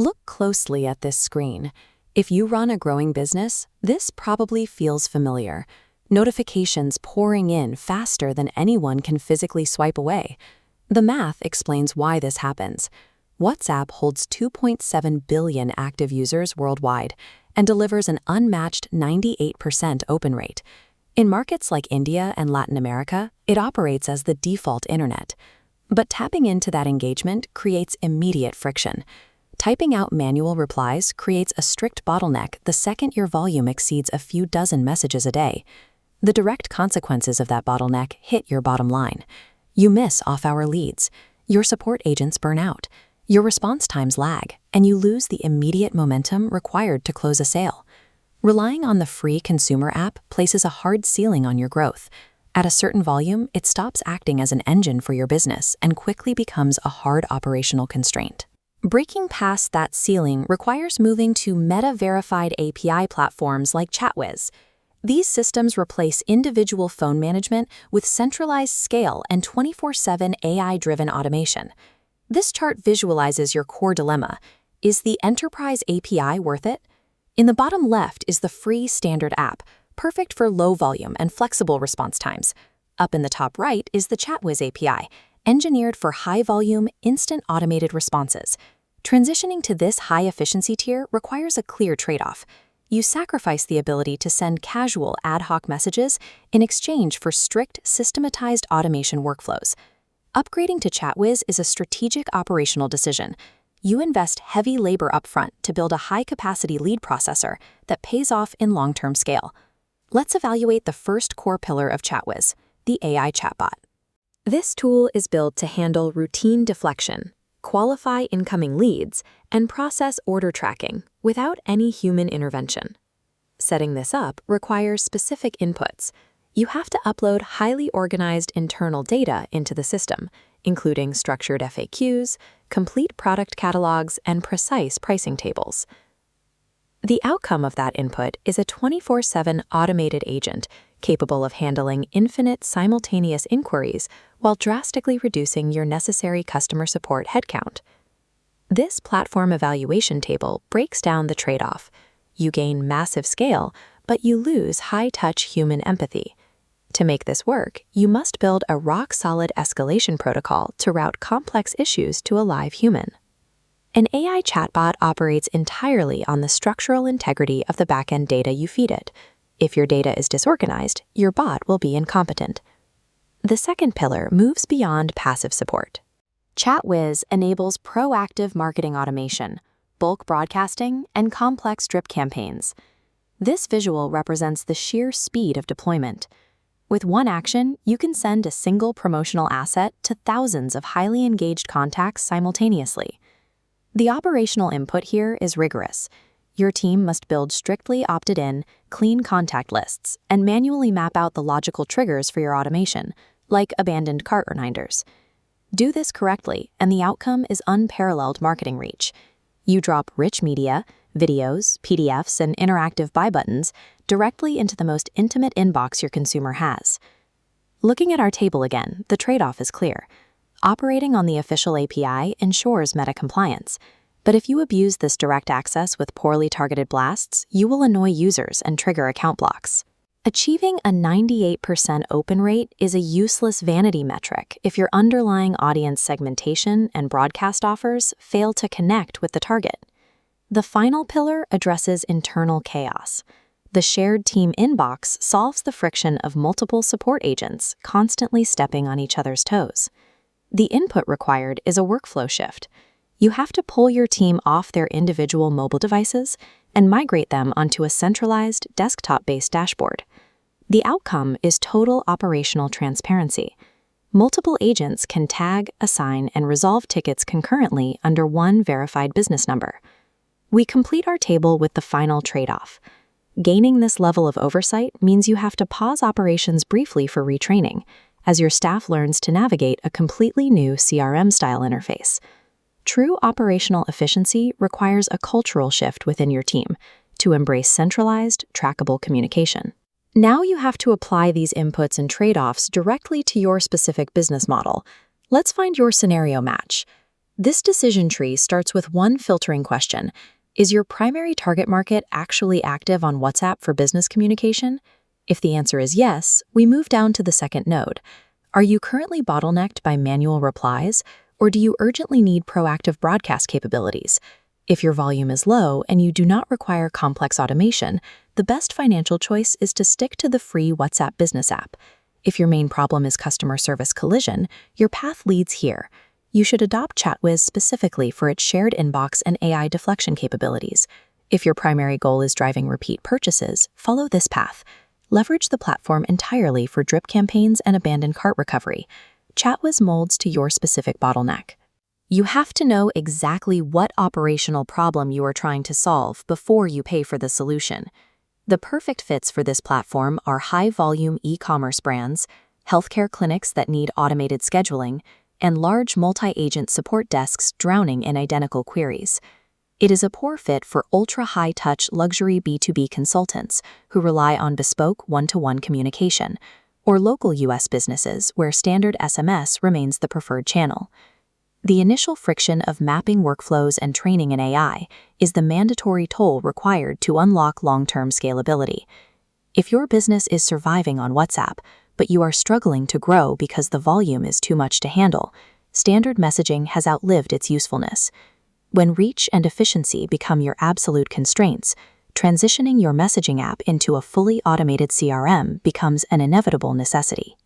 Look closely at this screen. If you run a growing business, this probably feels familiar. Notifications pouring in faster than anyone can physically swipe away. The math explains why this happens. WhatsApp holds 2.7 billion active users worldwide and delivers an unmatched 98% open rate. In markets like India and Latin America, it operates as the default internet. But tapping into that engagement creates immediate friction. Typing out manual replies creates a strict bottleneck the second your volume exceeds a few dozen messages a day. The direct consequences of that bottleneck hit your bottom line. You miss off-hour leads, your support agents burn out, your response times lag, and you lose the immediate momentum required to close a sale. Relying on the free consumer app places a hard ceiling on your growth. At a certain volume, it stops acting as an engine for your business and quickly becomes a hard operational constraint. Breaking past that ceiling requires moving to meta-verified API platforms like ChatWizs. These systems replace individual phone management with centralized scale and 24/7 AI-driven automation. This chart visualizes your core dilemma. Is the enterprise API worth it? In the bottom left is the free standard app, perfect for low volume and flexible response times. Up in the top right is the ChatWizz API, engineered for high-volume, instant automated responses. Transitioning to this high-efficiency tier requires a clear trade-off. You sacrifice the ability to send casual ad hoc messages in exchange for strict, systematized automation workflows. Upgrading to ChatWizz is a strategic operational decision. You invest heavy labor upfront to build a high-capacity lead processor that pays off in long-term scale. Let's evaluate the first core pillar of ChatWizz, the AI chatbot. This tool is built to handle routine deflection, qualify incoming leads, and process order tracking without any human intervention. Setting this up requires specific inputs. You have to upload highly organized internal data into the system, including structured FAQs, complete product catalogs, and precise pricing tables. The outcome of that input is a 24/7 automated agent capable of handling infinite simultaneous inquiries while drastically reducing your necessary customer support headcount. This platform evaluation table breaks down the trade-off. You gain massive scale, but you lose high-touch human empathy. To make this work, you must build a rock-solid escalation protocol to route complex issues to a live human. An AI chatbot operates entirely on the structural integrity of the backend data you feed it. If your data is disorganized, your bot will be incompetent. The second pillar moves beyond passive support. ChatWizz enables proactive marketing automation, bulk broadcasting, and complex drip campaigns. This visual represents the sheer speed of deployment. With one action, you can send a single promotional asset to thousands of highly engaged contacts simultaneously. The operational input here is rigorous. Your team must build strictly opted-in, clean contact lists and manually map out the logical triggers for your automation, like abandoned cart reminders. Do this correctly, and the outcome is unparalleled marketing reach. You drop rich media, videos, PDFs, and interactive buy buttons directly into the most intimate inbox your consumer has. Looking at our table again, the trade-off is clear. Operating on the official API ensures meta-compliance, but if you abuse this direct access with poorly targeted blasts, you will annoy users and trigger account blocks. Achieving a 98% open rate is a useless vanity metric if your underlying audience segmentation and broadcast offers fail to connect with the target. The final pillar addresses internal chaos. The shared team inbox solves the friction of multiple support agents constantly stepping on each other's toes. The input required is a workflow shift. You have to pull your team off their individual mobile devices and migrate them onto a centralized, desktop-based dashboard. The outcome is total operational transparency. Multiple agents can tag, assign, and resolve tickets concurrently under one verified business number. We complete our table with the final trade-off. Gaining this level of oversight means you have to pause operations briefly for retraining, as your staff learns to navigate a completely new CRM-style interface. True operational efficiency requires a cultural shift within your team to embrace centralized, trackable communication. Now you have to apply these inputs and trade-offs directly to your specific business model. Let's find your scenario match. This decision tree starts with one filtering question. Is your primary target market actually active on WhatsApp for business communication? If the answer is yes, we move down to the second node. Are you currently bottlenecked by manual replies, or do you urgently need proactive broadcast capabilities? If your volume is low and you do not require complex automation, the best financial choice is to stick to the free WhatsApp business app. If your main problem is customer service collision, your path leads here. You should adopt ChatWizz specifically for its shared inbox and AI deflection capabilities. If your primary goal is driving repeat purchases, follow this path. Leverage the platform entirely for drip campaigns and abandoned cart recovery. ChatWizz molds to your specific bottleneck. You have to know exactly what operational problem you are trying to solve before you pay for the solution. The perfect fits for this platform are high-volume e-commerce brands, healthcare clinics that need automated scheduling, and large multi-agent support desks drowning in identical queries. It is a poor fit for ultra-high-touch luxury B2B consultants who rely on bespoke one-to-one communication, or local U.S. businesses where standard SMS remains the preferred channel. The initial friction of mapping workflows and training in AI is the mandatory toll required to unlock long-term scalability. If your business is surviving on WhatsApp, but you are struggling to grow because the volume is too much to handle, standard messaging has outlived its usefulness. When reach and efficiency become your absolute constraints, transitioning your messaging app into a fully automated CRM becomes an inevitable necessity.